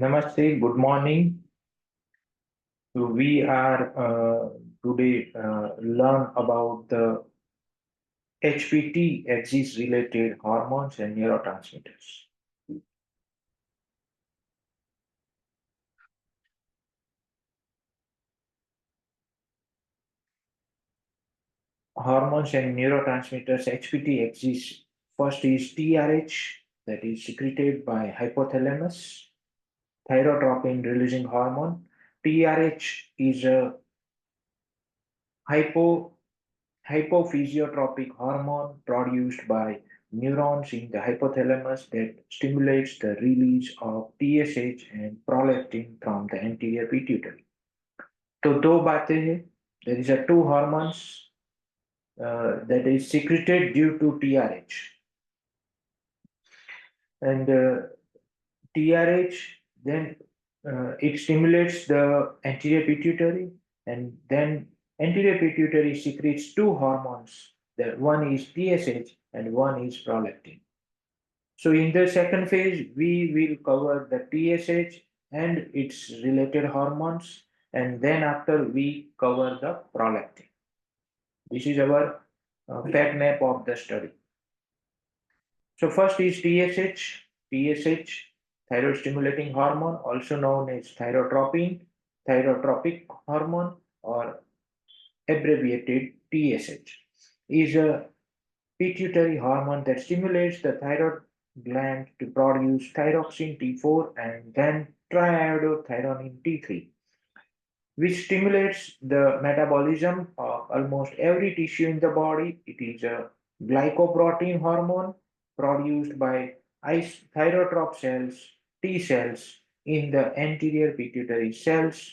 Namaste, good morning. So we are today learn about the HPT axis related hormones and neurotransmitters. Hormones and neurotransmitters HPT axis. First is TRH, that is secreted by hypothalamus, thyrotropin releasing hormone. TRH is a hypo hypophysiotropic hormone produced by neurons in the hypothalamus that stimulates the release of TSH and prolactin from the anterior pituitary. तो दो बातें हैं. There is a two hormones that is secreted due to TRH, and TRH then it stimulates the anterior pituitary, and then anterior pituitary secretes two hormones. The one is TSH and one is prolactin. So in the second phase, we will cover the TSH and its related hormones, and then after we cover the prolactin. This is our fat map of the study. So first is TSH. TSH, thyroid stimulating hormone, also known as thyrotropin, thyrotropic hormone, or abbreviated TSH, is a pituitary hormone that stimulates the thyroid gland to produce thyroxine T4 and then triiodothyronine T3, which stimulates the metabolism of almost every tissue in the body. It is a glycoprotein hormone produced by thyrotrop cells, T cells, in the anterior pituitary cells,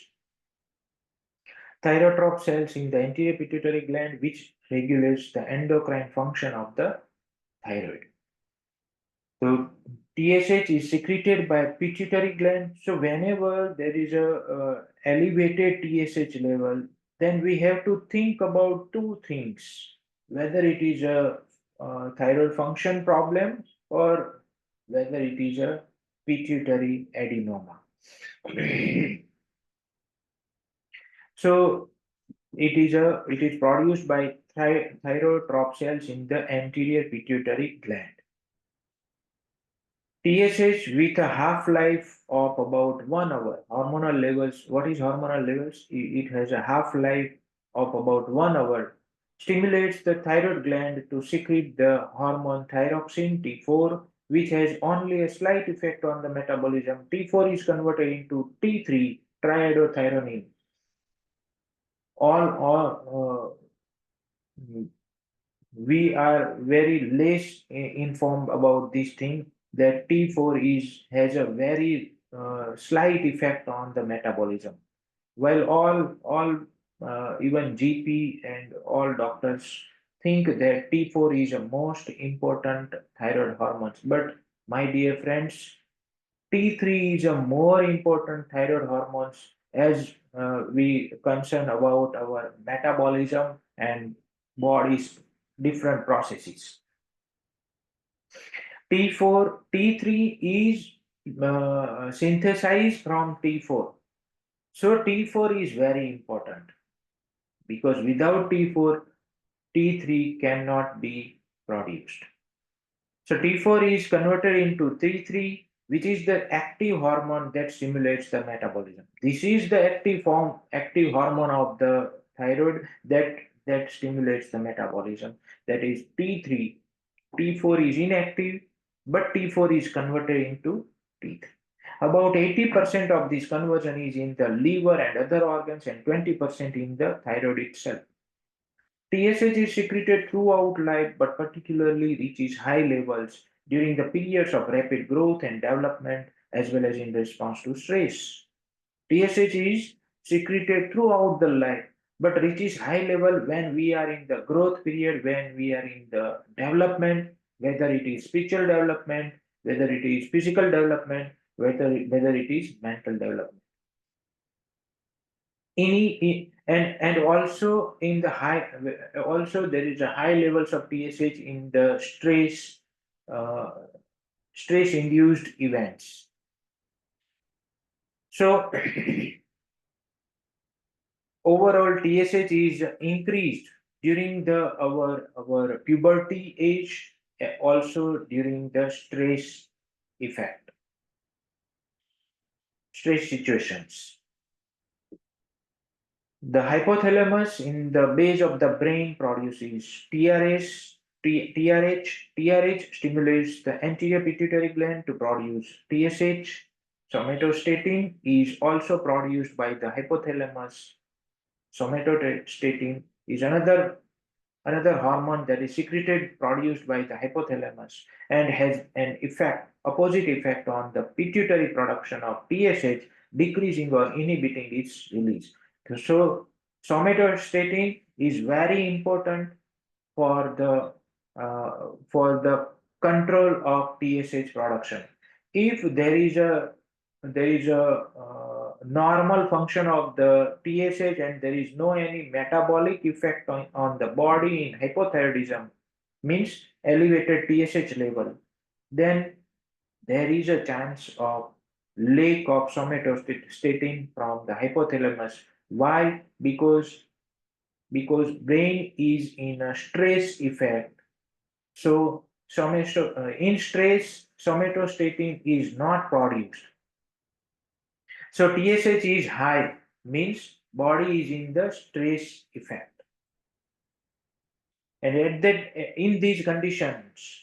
thyrotrop cells in the anterior pituitary gland, which regulates the endocrine function of the thyroid. So TSH is secreted by pituitary gland. So whenever there is a elevated TSH level, then we have to think about two things: whether it is a thyroid function problem or whether it is a pituitary adenoma. So it is produced by thyrotrop cells in the anterior pituitary gland. TSH with a half-life of about 1 hour. Hormonal levels, what is hormonal levels? It has a half-life of about 1 hour. Stimulates the thyroid gland to secrete the hormone thyroxine T4, which has only a slight effect on the metabolism. T4 is converted into T3, triiodothyronine. We are very less informed about this thing, that T4 has a very slight effect on the metabolism. While all even GP and all doctors think that T4 is the most important thyroid hormones, but my dear friends, T3 is a more important thyroid hormones as we concern about our metabolism and body's different processes. T3 is synthesized from T4. So T4 is very important because without T4, T3 cannot be produced. So T4 is converted into T3, which is the active hormone that stimulates the metabolism. This is the active hormone of the thyroid that stimulates the metabolism. That is T3. T4 is inactive, but T4 is converted into T3. About 80% of this conversion is in the liver and other organs, and 20% in the thyroid itself. TSH is secreted throughout life, but particularly reaches high levels during the periods of rapid growth and development, as well as in response to stress. TSH is secreted throughout the life, but reaches high level when we are in the growth period, when we are in the development, whether it is spiritual development, whether it is physical development, whether it is mental development. And also in the high, also there is a high levels of TSH in the stress induced events. So overall TSH is increased during our puberty age, also during the stress situations. The hypothalamus in the base of the brain produces TRH. TRH stimulates the anterior pituitary gland to produce TSH. Somatostatin is also produced by the hypothalamus. Somatostatin is another hormone that is secreted, produced by the hypothalamus, and has an opposite effect on the pituitary production of TSH, decreasing or inhibiting its release. So, somatostatin is very important for the control of TSH production. If there is a normal function of the TSH and there is no any metabolic effect on the body in hypothyroidism, means elevated TSH level, then there is a chance of lack of somatostatin from the hypothalamus. Why? Because brain is in a stress effect. So in stress, somatostatin is not produced. So TSH is high, means body is in the stress effect. And in these conditions,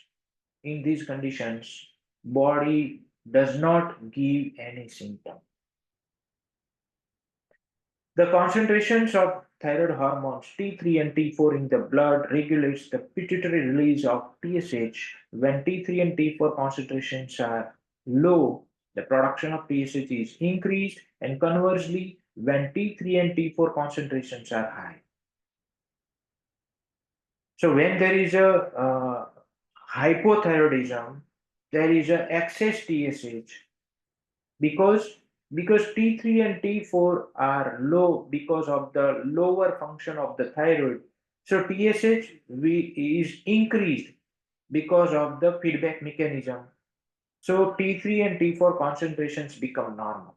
body does not give any symptom. The concentrations of thyroid hormones T3 and T4 in the blood regulates the pituitary release of TSH. When T3 and T4 concentrations are low, the production of TSH is increased, and conversely, when T3 and T4 concentrations are high. So when there is a hypothyroidism, there is a excess TSH because T3 and T4 are low because of the lower function of the thyroid. So TSH is increased because of the feedback mechanism. So T3 and T4 concentrations become normal.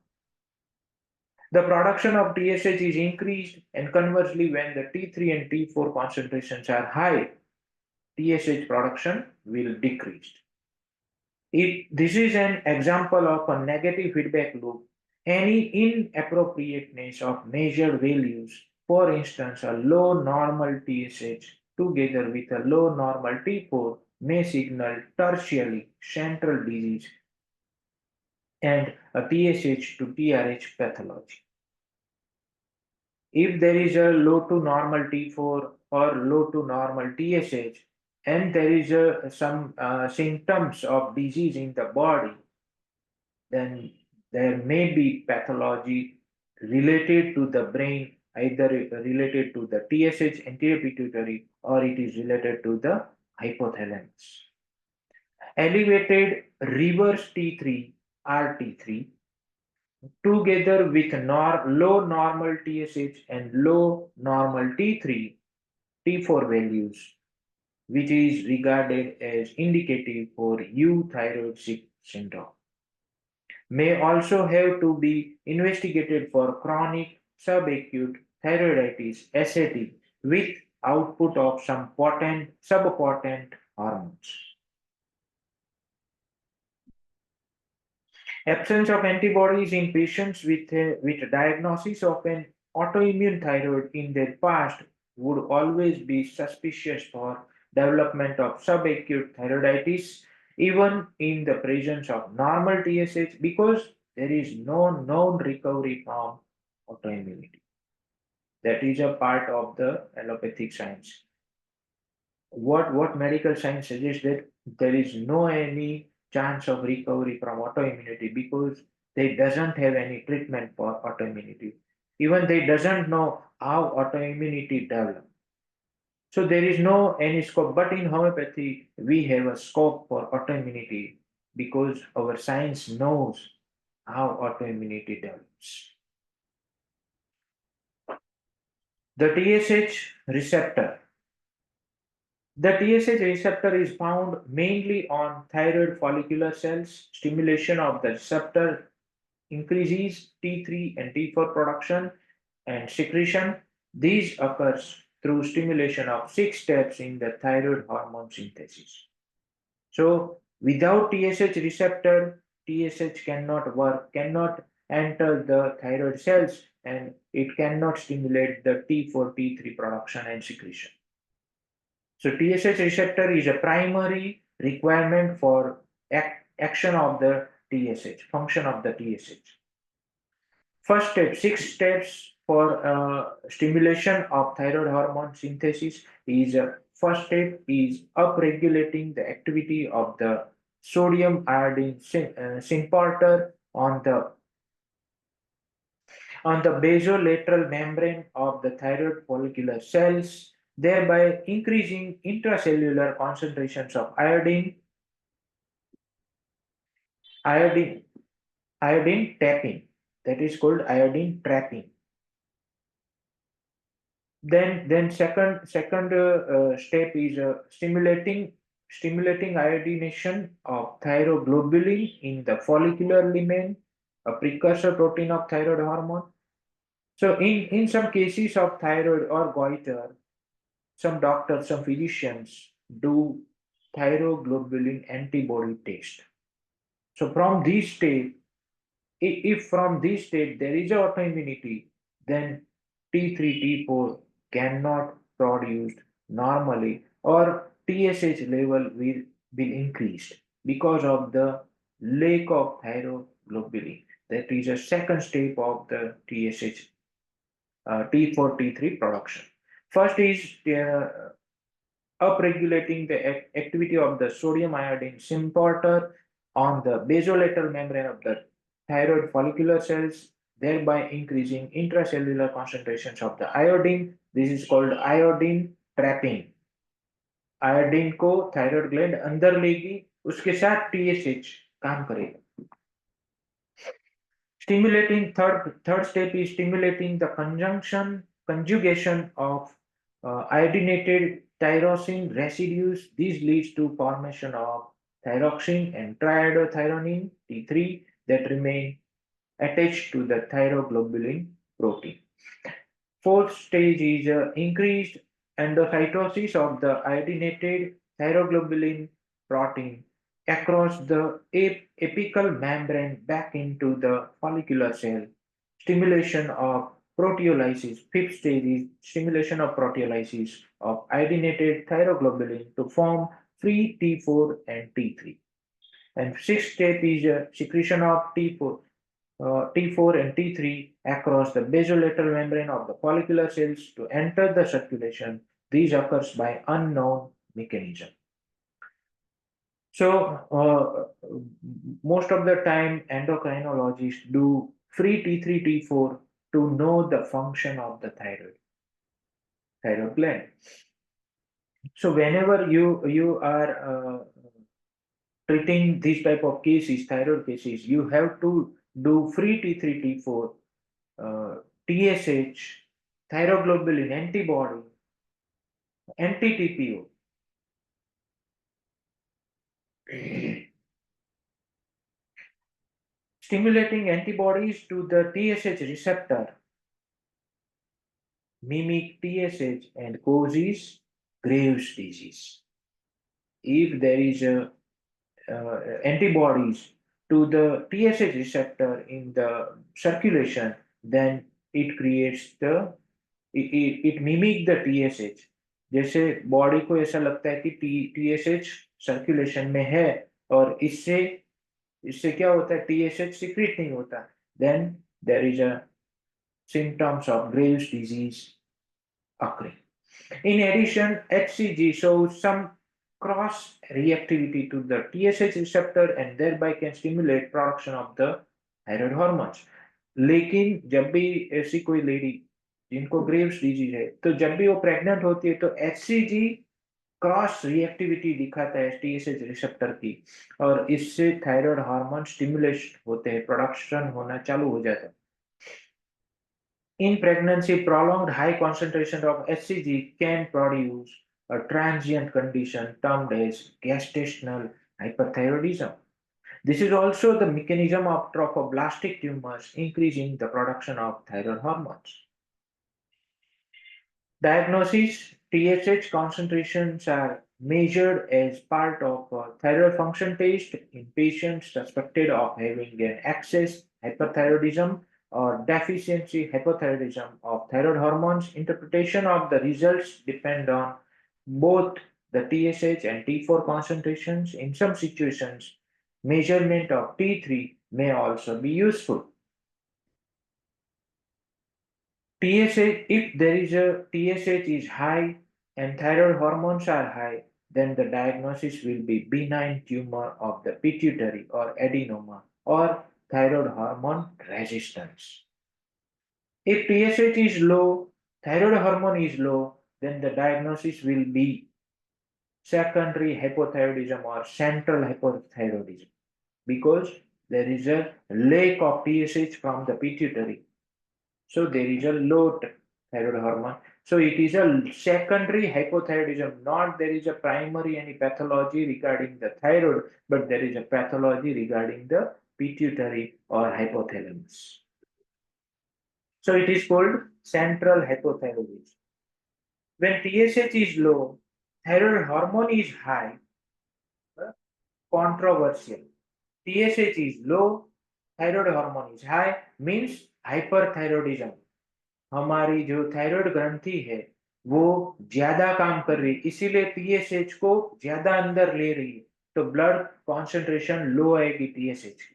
The production of TSH is increased, and conversely, when the T3 and T4 concentrations are high, TSH production will decrease. This is an example of a negative feedback loop. Any inappropriateness of measured values, for instance, a low normal TSH together with a low normal T4, may signal tertiary central disease and a TSH to TRH pathology. If there is a low to normal T4 or low to normal TSH, and there is some symptoms of disease in the body, then there may be pathology related to the brain, either related to the TSH anterior pituitary or it is related to the hypothalamus. Elevated reverse T3 RT3 together with low normal TSH and low normal T3 T4 values, which is regarded as indicative for euthyroid syndrome, may also have to be investigated for chronic subacute thyroiditis SAT with output of some subpotent hormones. Absence of antibodies in patients with diagnosis of an autoimmune thyroid in their past would always be suspicious for development of subacute thyroiditis, even in the presence of normal TSH, because there is no known recovery from autoimmunity. That is a part of the allopathic science. What medical science suggests that there is no any chance of recovery from autoimmunity because they doesn't have any treatment for autoimmunity. Even they doesn't know how autoimmunity develops. So there is no any scope. But in homeopathy, we have a scope for autoimmunity because our science knows how autoimmunity develops. The TSH receptor. The TSH receptor is found mainly on thyroid follicular cells. Stimulation of the receptor increases T3 and T4 production and secretion. These occurs through stimulation of 6 steps in the thyroid hormone synthesis. So without TSH receptor, TSH cannot work, cannot enter the thyroid cells, and it cannot stimulate the T4, T3 production and secretion. So TSH receptor is a primary requirement for action of the TSH, function of the TSH. First step, 6 steps for stimulation of thyroid hormone synthesis is first step is upregulating the activity of the sodium iodine synporter on the basolateral membrane of the thyroid follicular cells, thereby increasing intracellular concentrations of iodine, iodine tapping. That is called iodine trapping. Then second step is stimulating iodination of thyroglobulin in the follicular lumen, a precursor protein of thyroid hormone. So in some cases of thyroid or goiter, some doctors, some physicians do thyroglobulin antibody test. So from this state, if from this state there is autoimmunity, then T3, T4 cannot produce normally, or TSH level will be increased because of the lack of thyroglobulin. That is a second step of the TSH, T4, T3 production. First is upregulating the activity of the sodium iodine symporter on the basolateral membrane of the thyroid follicular cells, thereby increasing intracellular concentrations of the iodine. This is called iodine trapping. Iodine को thyroid gland अंदर लेगी, उसके साथ TSH काम करेगा. Stimulating third step is stimulating the conjugation of iodinated tyrosine residues. This leads to formation of thyroxine and triiodothyronine T3 that remain attached to the thyroglobulin protein. Fourth stage is increased endocytosis of the iodinated thyroglobulin protein across the apical membrane back into the follicular cell. Stimulation of proteolysis. Fifth stage is stimulation of proteolysis of iodinated thyroglobulin to form free T4 and T3. And sixth step is secretion of T4 and T3 across the basolateral membrane of the follicular cells to enter the circulation. These occurs by unknown mechanism. So most of the time endocrinologists do free T3, T4 to know the function of the thyroid gland. So whenever you are treating these type of cases, thyroid cases, you have to do free T3, T4, TSH, thyroglobulin antibody, anti-TPO. Stimulating antibodies to the TSH receptor mimic TSH and causes Graves' disease. If there is antibodies to the TSH receptor in the circulation, then it creates it mimic the TSH. जैसे body को ऐसा लगता है कि TSH circulation में है और इससे क्या होता है, TSH सीक्रेट नहीं होता, then there is a symptoms of Graves' disease occurring. In addition, HCG shows some cross reactivity to the TSH receptor and thereby can stimulate production of the thyroid hormones. लेकिन जब भी ऐसी कोई lady जिनको Graves disease है, तो जब भी वो प्रेग्नेंट होती है तो HCG क्रॉस रिएक्टिविटी दिखाता है TSH रिसेप्टर की, और इससे थायराइड हार्मोन स्टिमुलेट होते हैं, प्रोडक्शन होना चालू हो जाता है. In pregnancy, prolonged high concentration of HCG can produce a transient condition termed as gestational hyperthyroidism. This is also the mechanism of trophoblastic tumors increasing the production of thyroid hormones. Diagnosis: TSH concentrations are measured as part of a thyroid function test in patients suspected of having an excess hyperthyroidism or deficiency hypothyroidism of thyroid hormones. Interpretation of the results depend on both the TSH and T4 concentrations. In some situations, measurement of T3 may also be useful. TSH, if there is a TSH is high and thyroid hormones are high, then the diagnosis will be benign tumor of the pituitary or adenoma or thyroid hormone resistance. If TSH is low, thyroid hormone is low, then the diagnosis will be secondary hypothyroidism or central hypothyroidism because there is a lack of TSH from the pituitary. So there is a low thyroid hormone. So it is a secondary hypothyroidism, not there is a primary any pathology regarding the thyroid, but there is a pathology regarding the pituitary or hypothalamus. So it is called central hypothyroidism. When TSH is low, thyroid hormone is high, controversial. TSH is low, thyroid hormone is high, means hyperthyroidism. हमारी जो thyroid ग्रंथि है वो ज्यादा काम कर रही है, इसीलिए टीएसएच को ज्यादा अंदर ले रही है, तो ब्लड कॉन्सेंट्रेशन लो आएगी टीएसएच की.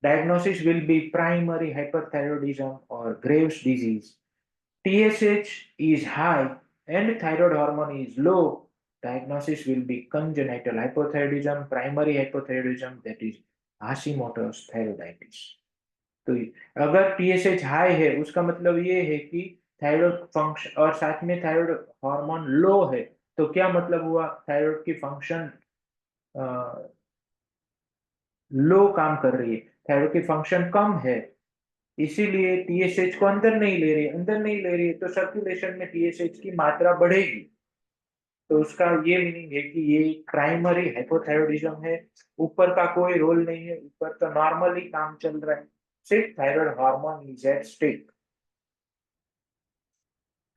Diagnosis will be primary hyperthyroidism और Graves disease. TSH is high and thyroid hormone is low, diagnosis will be congenital hypothyroidism, primary hypothyroidism, that is Hashimoto's thyroiditis. तो अगर TSH हाई है उसका मतलब ये है कि थायराइड फंक्शन और साथ में थायराइड हार्मोन लो है, तो क्या मतलब हुआ, थायराइड की फंक्शन लो काम कर रही है, थायराइड की फंक्शन कम है, इसीलिए TSH को अंदर नहीं ले रही है, अंदर नहीं ले रही है तो सर्कुलेशन में TSH की मात्रा बढ़ेगी. तो उसका ये मीनिंग है कि ये प्राइमरी हाइपोथायरॉयडिज्म है, ऊपर का कोई रोल नहीं है, ऊपर तो नॉर्मली काम चल रहा है, सिर्फ thyroid hormone is at stake.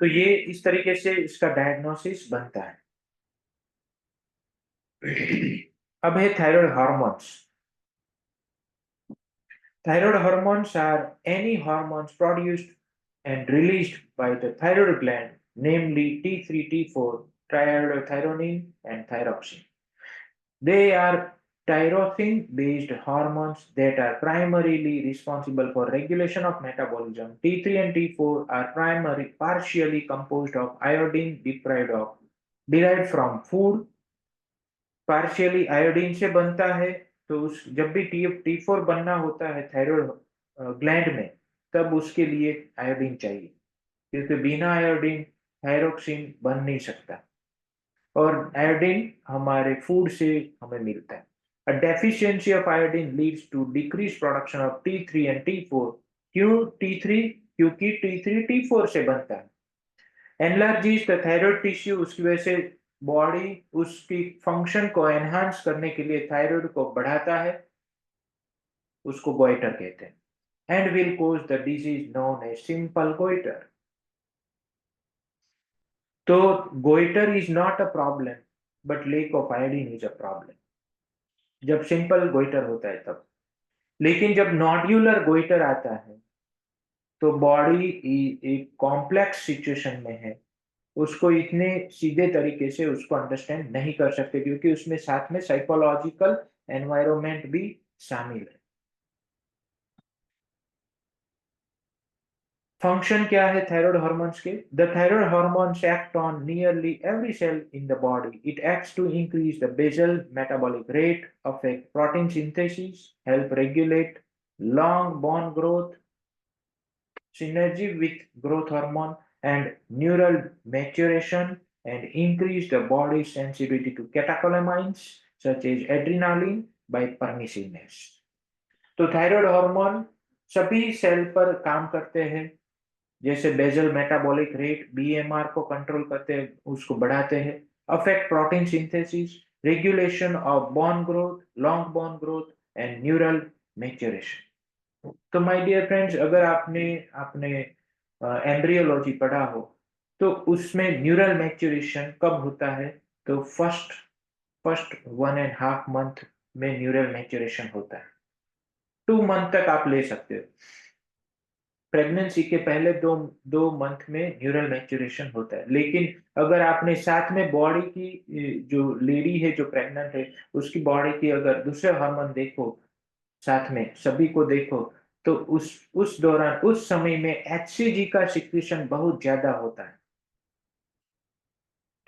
तो ये इस तरीके से इसका डायग्नोसिस बनता है. अब है thyroid hormones. Thyroid hormones are any hormones produced and released by the thyroid gland, namely T3, T4, triiodothyronine, and thyroxine. They are tyrosine-based hormones that are primarily responsible for regulation of metabolism. T3 and T4 are partially composed of iodine derived from food. Partially iodine से बनता है, तो उस जब भी T4 बनना होता है थायराइड ग्लैंड में, तब उसके लिए आयोडीन चाहिए, क्योंकि बिना आयोडीन थायरोक्सिन बन नहीं सकता, और आयोडीन हमारे फूड से हमें मिलता है. A deficiency of iodine leads to decreased production of T3 and T4. क्यों T3? क्योंकि T3 T4 से बनता है. Enlarges the thyroid tissue, उसकी वजह से बॉडी उसकी फंक्शन को एनहांस करने के लिए थायराइड को बढ़ाता है, उसको गोइटर कहते हैं. And will cause the disease known as simple goiter. तो goiter is not a problem, but lack of iodine is a problem. जब सिंपल गोइटर होता है तब. लेकिन जब नॉड्यूलर गोइटर आता है तो बॉडी एक कॉम्प्लेक्स सिचुएशन में है, उसको इतने सीधे तरीके से उसको अंडरस्टैंड नहीं कर सकते, क्योंकि उसमें साथ में साइकोलॉजिकल एनवायरनमेंट भी शामिल है. फंक्शन क्या है थायराइड हार्मोन्स के? The thyroid hormones act on nearly every cell in the body. It acts to increase the basal metabolic rate, affect protein synthesis, help regulate long bone growth, synergy with growth hormone and neural maturation, and increase the body's sensitivity to catecholamines such as adrenaline by permissiveness. तो thyroid hormone सभी cell पर काम करते हैं, जैसे basal metabolic rate BMR को control करते हैं, उसको बढ़ाते हैं, affect protein synthesis, regulation of bone growth, long bone growth, and neural maturation. तो माय डियर फ्रेंड्स, अगर आपने आपने एम्ब्रियोलॉजी पढ़ा हो तो उसमें न्यूरल मैच्योरेशन कब होता है? तो फर्स्ट फर्स्ट 1.5 मंथ में न्यूरल मैच्योरेशन होता है। 2 मंथ तक आप ले सकते हो। प्रेगनेंसी के पहले दो दो मंथ में न्यूरल मैच्योरेशन होता है, लेकिन अगर आपने साथ में बॉडी की जो लेडी है जो प्रेग्नेंट है उसकी बॉडी की अगर दूसरे हार्मोन देखो, साथ में सभी को देखो, तो उस दौरान उस समय में एचसीजी का सिक्रीशन बहुत ज्यादा होता है।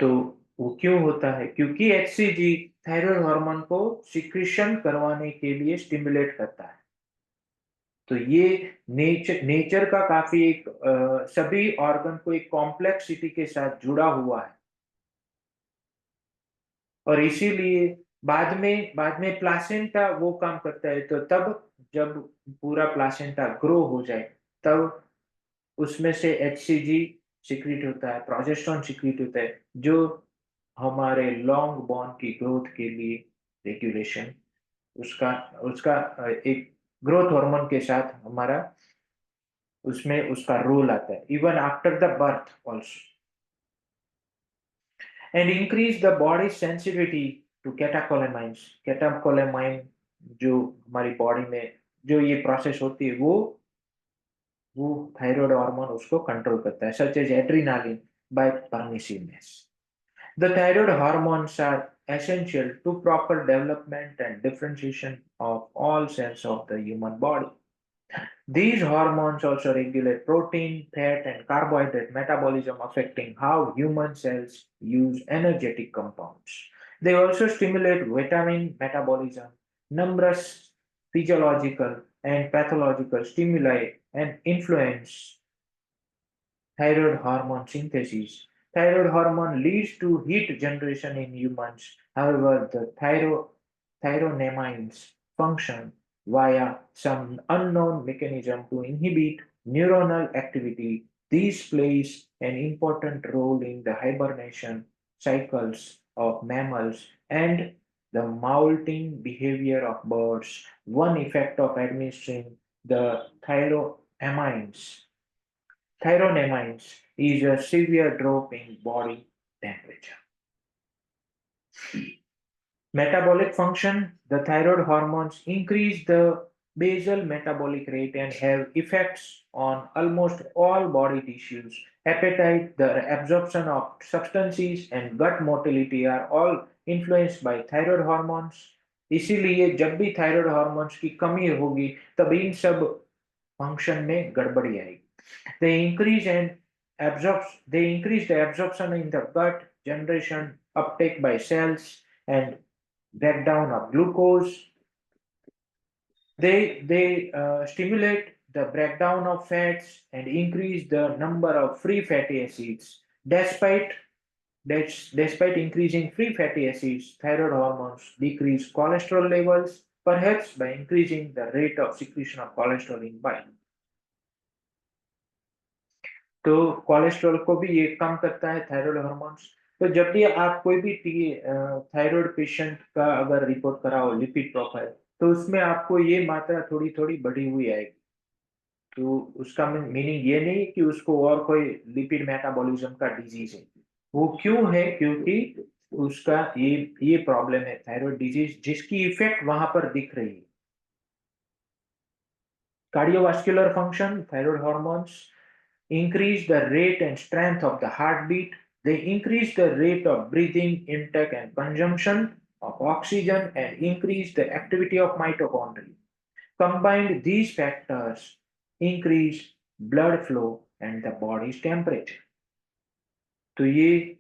तो वो क्यों होता है? क्योंकि एचसीजी थायराइड हार्मोन को सिक्रीशन करवाने के लिए स्टिमुलेट करता है। तो ये नेचर का काफी एक सभी ऑर्गन को एक कॉम्प्लेक्सिटी के साथ जुड़ा हुआ है, और इसीलिए बाद में प्लासेंटा वो काम करता है। तो तब जब पूरा प्लासेंटा ग्रो हो जाए तब उसमें से एचसीजी सिक्रीट होता है, प्रोजेस्टेरोन सिक्रीट होता है, जो हमारे लॉन्ग बॉन की ग्रोथ के लिए रेगुलेशन, उसका उसका एक ग्रोथ हार्मोन के साथ हमारा उसमें उसका रोल आता है, even after the birth also, and increase the body sensitivity to catecholamines. Catecholamine जो हमारी बॉडी में जो ये प्रोसेस होती है वो थायराइड हार्मोन उसको कंट्रोल करता है, such as adrenaline by permissiveness. The thyroid hormones are essential to proper development and differentiation of all cells of the human body. These hormones also regulate protein, fat, and carbohydrate metabolism, affecting how human cells use energetic compounds. They also stimulate vitamin metabolism, numerous physiological and pathological stimuli, and influence thyroid hormone synthesis. Thyroid hormone leads to heat generation in humans. However, the thyronamines function via some unknown mechanism to inhibit neuronal activity. This plays an important role in the hibernation cycles of mammals and the molting behavior of birds. One effect of administering the thyronamines is a severe drop in body temperature. Metabolic function: the thyroid hormones increase the basal metabolic rate and have effects on almost all body tissues. Appetite, the absorption of substances, and gut motility are all influenced by thyroid hormones. इसीलिए जब भी thyroid hormones की कमी होगी तब इन सब function में गड़बड़ी आएगी। They increase the absorption in the gut, generation, uptake by cells, and breakdown of glucose. They stimulate the breakdown of fats and increase the number of free fatty acids. Despite increasing free fatty acids, thyroid hormones decrease cholesterol levels, perhaps by increasing the rate of secretion of cholesterol in bile. तो cholesterol को भी ये कम करता है thyroid hormones. तो जब भी आप कोई भी थायराइड पेशेंट का अगर रिपोर्ट कराओ लिपिड प्रोफाइल, तो उसमें आपको ये मात्रा थोड़ी थोड़ी बढ़ी हुई आएगी। तो उसका मीनिंग ये नहीं कि उसको और कोई लिपिड मेटाबॉलिज्म का डिजीज है। वो क्यों है? क्योंकि उसका ये प्रॉब्लम है थायराइड डिजीज, जिसकी इफेक्ट वहां पर दिख रही है। Cardiovascular function: thyroid hormones increase the rate and strength of the heartbeat. They increase the rate of breathing intake and consumption of oxygen and increase the activity of mitochondria. Combined, these factors increase blood flow and the body's temperature. तो ये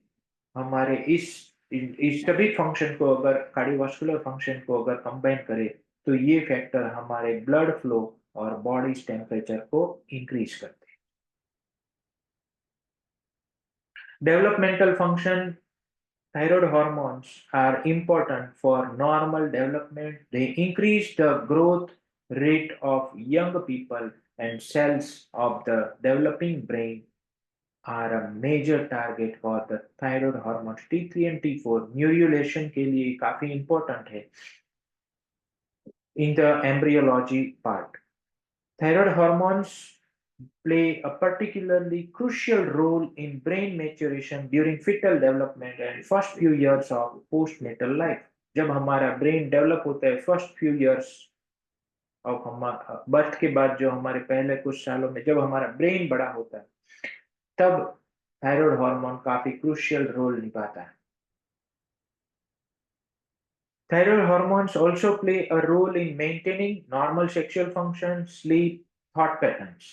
हमारे इस सभी function को, अगर cardiovascular function को अगर combine करें, तो ये फैक्टर हमारे ब्लड फ्लो और बॉडी टेम्परेचर को इंक्रीज करते हैं। Developmental function: thyroid hormones are important for normal development. They increase the growth rate of young people and cells of the developing brain. are a major target for the thyroid hormones T3 and T4 न्यूरियोलेशन के लिए काफी important है in the embryology part. Thyroid hormones play a particularly crucial role in brain maturation during fetal development and first few years of postnatal life. जब हमारा brain develop होता है first few years of हमारा birth के बाद, जो हमारे पहले कुछ सालों में जब हमारा ब्रेन बड़ा होता है, तब थायराइड हार्मोन काफी क्रूशियल रोल निभाता है. Thyroid hormones also play a role in maintaining normal sexual function, sleep, thought patterns.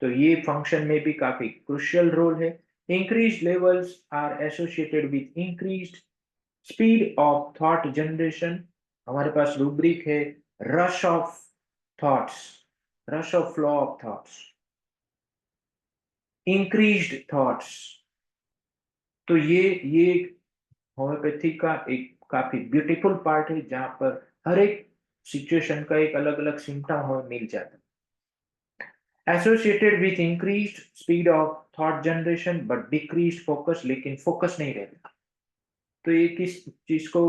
तो ये फंक्शन में भी काफी क्रूशियल रोल है. Increased levels are associated with increased speed of thought generation. हमारे पास रूब्रिक है rush of thoughts, rush of flow of thoughts, increased thoughts. तो ये होम्योपैथी का एक काफी ब्यूटीफुल पार्ट है जहां पर हर एक सिचुएशन का एक अलग अलग सिम्टम हमें मिल जाता है. Associated with increased speed of thought generation but decreased focus, लेकिन फोकस नहीं रहता. तो ये किस चीज को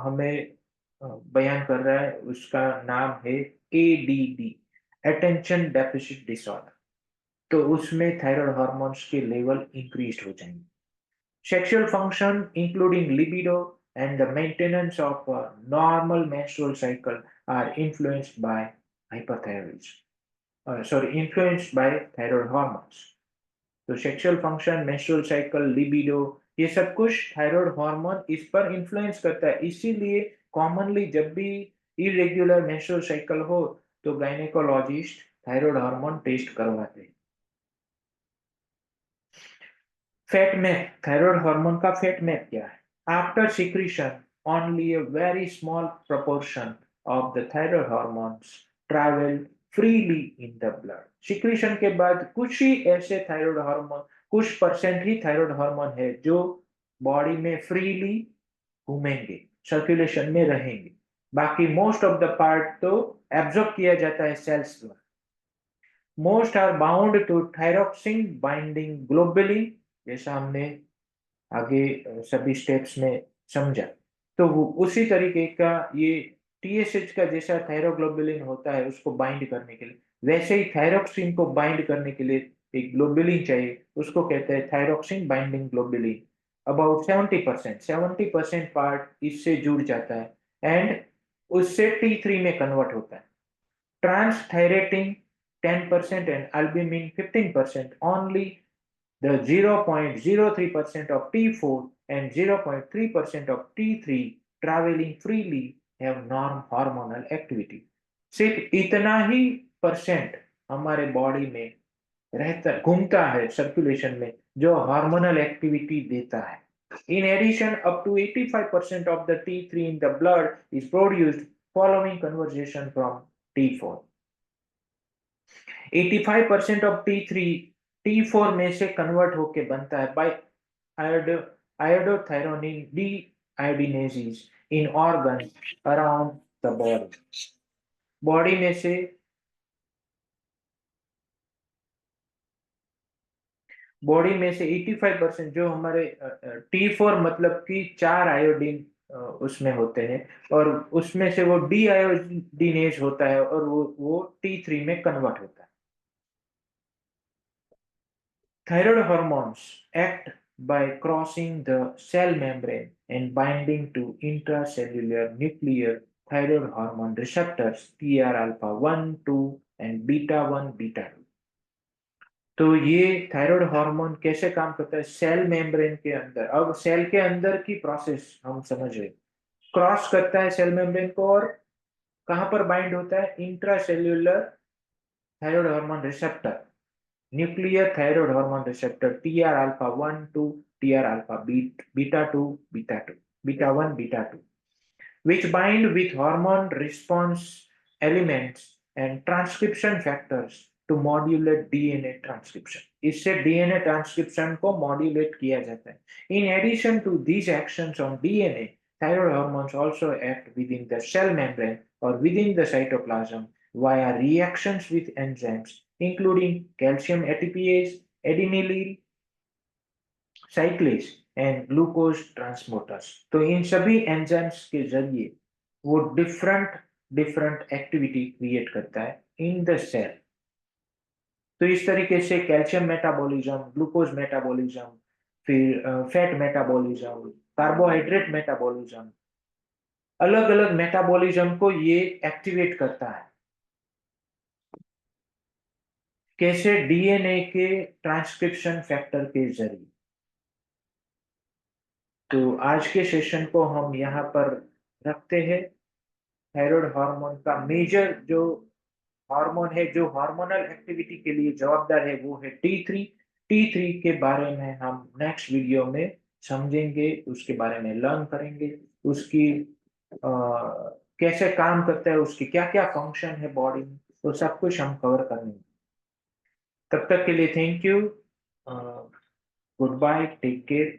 हमें बयान कर रहा है, उसका नाम है ADD, अटेंशन डेफिसिट डिसऑर्डर. तो उसमें थायराइड हार्मोन्स के लेवल इंक्रीज हो जाएंगे. Sexual function, including libido and the maintenance of a normal menstrual cycle, are influenced by hyperthyroidism. Influenced by thyroid hormones. तो sexual function, menstrual cycle, libido, ये सब कुछ thyroid hormone इस पर influence करता है. इसीलिए कॉमनली जब भी इरेगुलर मेंस्ट्रुअल साइकिल हो तो गायनेकोलॉजिस्ट थायराइड हार्मोन टेस्ट करवाते हैं. फैट मैप, थायराइड हार्मोन का फैट मैप क्या है? After secretion only a very small proportion of the thyroid hormones travel freely in the blood. Secretion के बाद कुछ ही ऐसे थायराइड हार्मोन, कुछ परसेंट ही थायराइड हार्मोन है जो बॉडी में फ्रीली घूमेंगे, सर्कुलेशन में रहेंगे. बाकी मोस्ट ऑफ द पार्ट तो एब्जॉर्ब किया जाता है सेल्स द्वारा. Most are bound to thyroxine binding globulin, जैसा हमने आगे सभी स्टेप्स में समझा. तो वो उसी तरीके का ये TSH का जैसा थायरोग्लोबुलिन होता है उसको बाइंड करने के लिए, वैसे ही थायरोक्सिन को बाइंड करने के लिए एक ग्लोबुलिन चाहिए, उसको कहते हैं thyroxine binding globulin. About 70% part इससे जुड़ जाता है एंड उससे T3 में कन्वर्ट होता है. ट्रांसथायरेटिन 10% and albumin 15%. Only the 0.03% of T4 and 0.3% of T3 traveling freely have norm hormonal activity. सिर्फ इतना ही परसेंट हमारे बॉडी में रहता, घूमता है सर्कुलेशन में, जो हार्मोनल एक्टिविटी देता है. In addition, up to 85% of the T3 in the blood is produced following conversion from T4. 85% of T3 T4 में से कन्वर्ट होके बनता है by iodothyronine deiodinases in organ around the body. Body में से 85% जो हमारे T4 मतलब कि 4 आयोडीन उसमें होते हैं, और उसमें से वो डीआयोडिनेज होता है और वो T3 में कन्वर्ट होता है. Thyroid hormones act by crossing the cell membrane and binding to intracellular nuclear thyroid hormone receptors TR alpha 1, 2 and beta 1, beta 2. तो ये थायराइड हार्मोन कैसे काम करता है? सेल मेम्ब्रेन के अंदर. अब सेल के अंदर की प्रोसेस हम समझ रहे. क्रॉस करता है सेल मेम्ब्रेन को और कहां पर बाइंड होता है? Intracellular thyroid hormone receptor, nuclear thyroid hormone receptor TR alpha 1, 2, TR alpha beta 2, beta 1, beta 2, which bind with hormone response elements and transcription factors to modulate DNA transcription. इससे DNA transcription को modulate किया जाता है. In addition to these actions on DNA, thyroid hormones also act within the cell membrane or within the cytoplasm via reactions with enzymes including calcium ATPase adenylyl cyclase and glucose transporters. तो इन सभी enzymes के जरिए वो different different activity create करता है in the cell. तो इस तरीके से कैल्शियम मेटाबॉलिज्म, ग्लूकोज मेटाबॉलिज्म, फिर फैट मेटाबॉलिज्म, कार्बोहाइड्रेट मेटाबॉलिज्म, अलग अलग मेटाबॉलिज्म को ये एक्टिवेट करता है। कैसे? डीएनए के ट्रांसक्रिप्शन फैक्टर के जरिए। तो आज के सेशन को हम यहाँ पर रखते हैं। थायराइड हार्मोन का मेजर जो हार्मोन है, जो हार्मोनल एक्टिविटी के लिए जवाबदार है, वो है T3। T3 के बारे में हम नेक्स्ट वीडियो में समझेंगे, उसके बारे में लर्न करेंगे, उसकी कैसे काम करता है, उसकी क्या क्या फंक्शन है बॉडी में, तो सब कुछ हम कवर करेंगे। तब तक के लिए thank you, goodbye, take care.